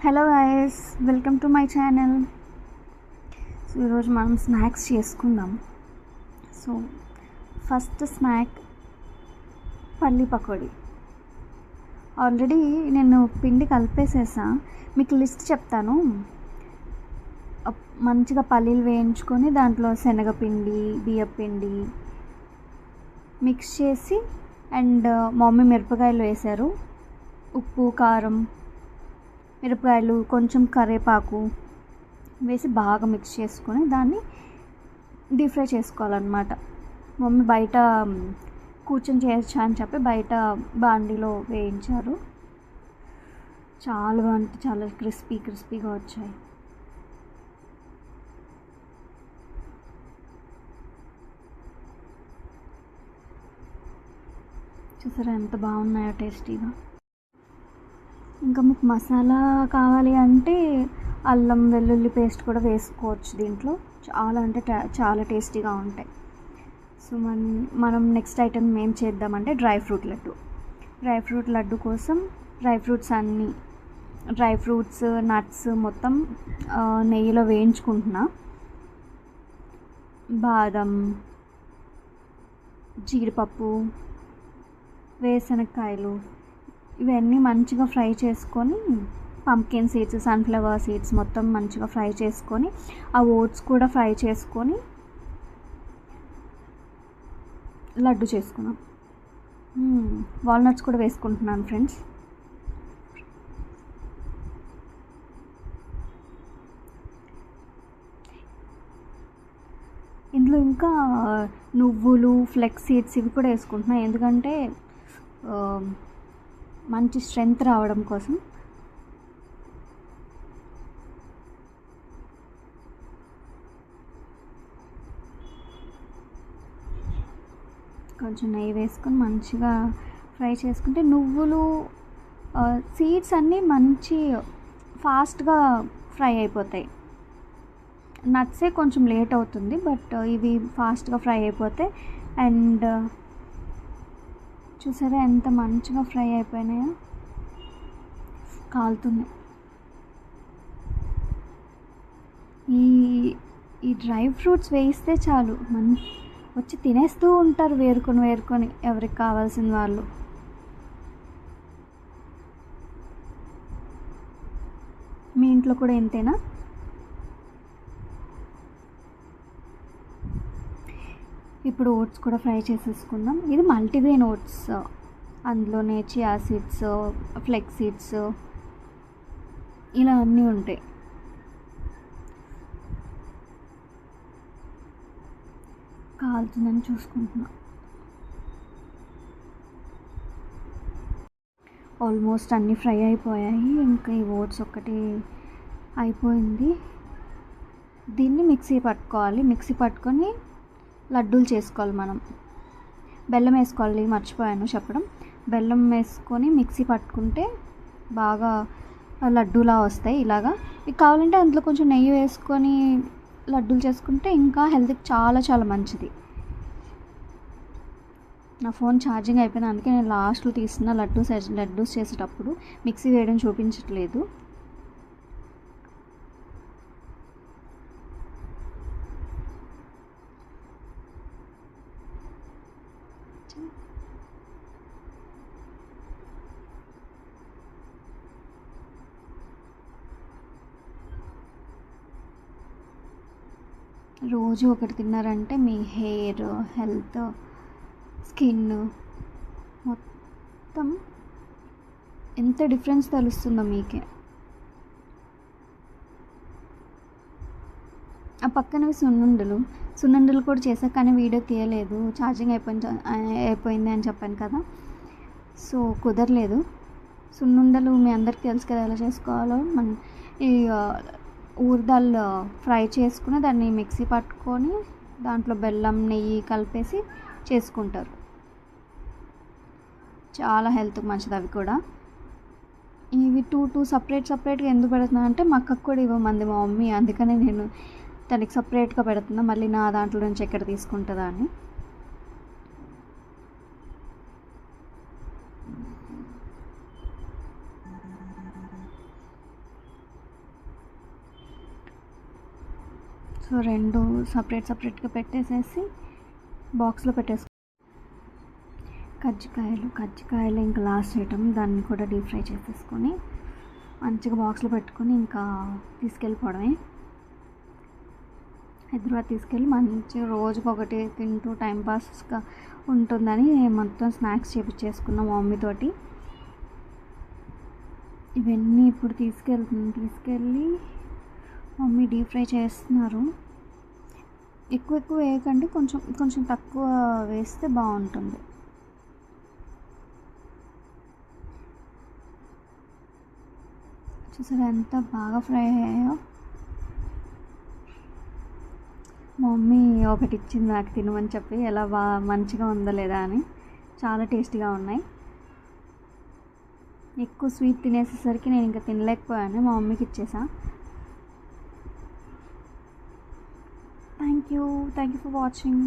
Hello guys, welcome to my channel. So ఈరోజు మనం snacks చేసుకుందాం. సో ఫస్ట్ స్నాక్ పల్లి పకోడీ. ఆల్రెడీ నేను పిండి కలిపేసేసా. మీకు లిస్ట్ చెప్తాను. మంచిగా పల్లీలు వేయించుకొని దాంట్లో శనగపిండి, బియ్యపిండి మిక్స్ చేసి అండ్ మమ్మీ మిరపకాయలు వేశారు, ఉప్పు, కారం, మిరపకాయలు, కొంచెం కరివేపాకు వేసి బాగా మిక్స్ చేసుకొని దాన్ని డీప్ ఫ్రై చేసుకోవాలన్నమాట. మమ్మీ బయట కూర్చొని చేయొచ్చా అని చెప్పి బయట బాండీలో వేయించారు. చాలా అంటే చాలా క్రిస్పీగా వచ్చాయి. చూసారా ఎంత బాగున్నాయో టేస్టీగా. ఇంకా మీకు మసాలా కావాలి అంటే అల్లం వెల్లుల్లి పేస్ట్ కూడా వేసుకోవచ్చు దీంట్లో. చాలా అంటే చాలా టేస్టీగా ఉంటాయి. సో మనం నెక్స్ట్ ఐటెం ఏం చేద్దామంటే డ్రై ఫ్రూట్ లడ్డు కోసం డ్రై ఫ్రూట్స్ నట్స్ మొత్తం నెయ్యిలో వేయించుకుంటున్నా. బాదం, జీడిపప్పు, వేరుశనగకాయలు ఇవన్నీ మంచిగా ఫ్రై చేసుకొని, పంప్కిన్ సీడ్స్, సన్ఫ్లవర్ సీడ్స్ మొత్తం మంచిగా ఫ్రై చేసుకొని, ఆ ఓట్స్ కూడా ఫ్రై చేసుకొని లడ్డు చేసుకున్నాం. వాల్నట్స్ కూడా వేసుకుంటున్నాను ఫ్రెండ్స్. ఇందులో ఇంకా నువ్వులు, ఫ్లెక్స్ సీడ్స్ ఇవి కూడా వేసుకుంటున్నాను, ఎందుకంటే మంచి స్ట్రెంగ్త్ రావడం కోసం. కొంచెం నెయ్యి వేసుకొని మంచిగా ఫ్రై చేసుకుంటే నువ్వులు, సీడ్స్ అన్నీ మంచి ఫాస్ట్గా ఫ్రై అయిపోతాయి. నట్సే కొంచెం లేట్ అవుతుంది, బట్ ఇవి ఫాస్ట్గా ఫ్రై అయిపోతాయి. అండ్ చూసారా ఎంత మంచిగా ఫ్రై అయిపోయినాయో, కాలుతున్నాయి. ఈ డ్రై ఫ్రూట్స్ వేయిస్తే చాలు వచ్చి తినేస్తూ ఉంటారు వేరుకొని ఎవరికి కావాల్సిన వాళ్ళు. మీ ఇంట్లో కూడా ఇంతేనా? ఇప్పుడు ఓట్స్ కూడా ఫ్రై చేసేసుకుందాం. ఇది మల్టీగ్రెయిన్ ఓట్స్, అందులోనే చియా సీడ్స్, ఫ్లెక్స్ సీడ్స్ ఇలా అన్నీ ఉంటాయి. కాలుతుందని చూసుకుంటున్నా. ఆల్మోస్ట్ అన్నీ ఫ్రై అయిపోయాయి. ఇంకా ఈ ఓట్స్ ఒక్కటి అయిపోయింది. దీన్ని మిక్సీ పట్టుకొని లడ్డూలు చేసుకోవాలి. మనం బెల్లం వేసుకోవాలి, మర్చిపోయాను చెప్పడం. బెల్లం వేసుకొని మిక్సీ పట్టుకుంటే బాగా లడ్డూలా వస్తాయి. ఇలాగా మీకు కావాలంటే అందులో కొంచెం నెయ్యి వేసుకొని లడ్డూలు చేసుకుంటే ఇంకా హెల్త్కి చాలా చాలా మంచిది. నా ఫోన్ ఛార్జింగ్ అయిపోయింది, అందుకే నేను లాస్ట్లో తీసిన లడ్డూస్ చేసేటప్పుడు మిక్సీ వేయడం చూపించట్లేదు. రోజు ఒకటి తిన్నారంటే మీ హెయిర్, హెల్త్, స్కిన్ మొత్తం ఎంత డిఫరెన్స్ తెలుస్తుందో మీకే. ఆ పక్కనవి సున్నుండలు కూడా చేసా, కానీ వీడియో తీయలేదు, ఛార్జింగ్ అయిపోయింది అని చెప్పాను కదా, సో కుదరలేదు. సున్నుండలు మీ అందరికీ తెలుసు కదా ఎలా చేసుకోవాలో. ఈ ఊరదాల్ ఫ్రై చేసుకుని దాన్ని మిక్సీ పట్టుకొని దాంట్లో బెల్లం, నెయ్యి కలిపేసి చేసుకుంటారు. చాలా హెల్త్కి మంచిది అవి కూడా. ఇవి టూ సపరేట్గా ఎందుకు పెడుతున్నాను అంటే మా అక్కకు కూడా ఇవ్వమంది మా మమ్మీ, అందుకనే నేను తనకి సపరేట్గా పెడుతున్నా. మళ్ళీ నా దాంట్లో నుంచి ఎక్కడ తీసుకుంటుందా అని. సో రెండు సపరేట్గా పెట్టేసేసి బాక్స్లో పెట్టేసుకో. కజ్జికాయలు ఇంకా లాస్ట్ ఐటమ్, దాన్ని కూడా డీప్ ఫ్రై చేసేసుకొని మంచిగా బాక్స్లో పెట్టుకొని ఇంకా తీసుకెళ్ళిపోవడమే. హైదరాబాద్ తీసుకెళ్ళి మంచిగా రోజుకి ఒకటి తింటూ టైంపాస్గా ఉంటుందని మొత్తం స్నాక్స్ చేపించేసుకున్నాం మా మమ్మీతోటి. ఇవన్నీ ఇప్పుడు తీసుకెళ్ళి మమ్మీ డీప్ ఫ్రై చేస్తున్నారు. ఎక్కువ వేయకండి, కొంచెం తక్కువ వేస్తే బాగుంటుంది. చూసారా ఎంత బాగా ఫ్రై అయ్యాయో. మా మమ్మీ ఒకటి ఇచ్చింది నాకు తినమని చెప్పి, ఎలా మంచిగా ఉందా లేదా అని. చాలా టేస్టీగా ఉన్నాయి. ఎక్కువ స్వీట్ తినేసేసరికి నేను ఇంకా తినలేకపోయాను, మా మమ్మీకి ఇచ్చేసా. Thank you for watching.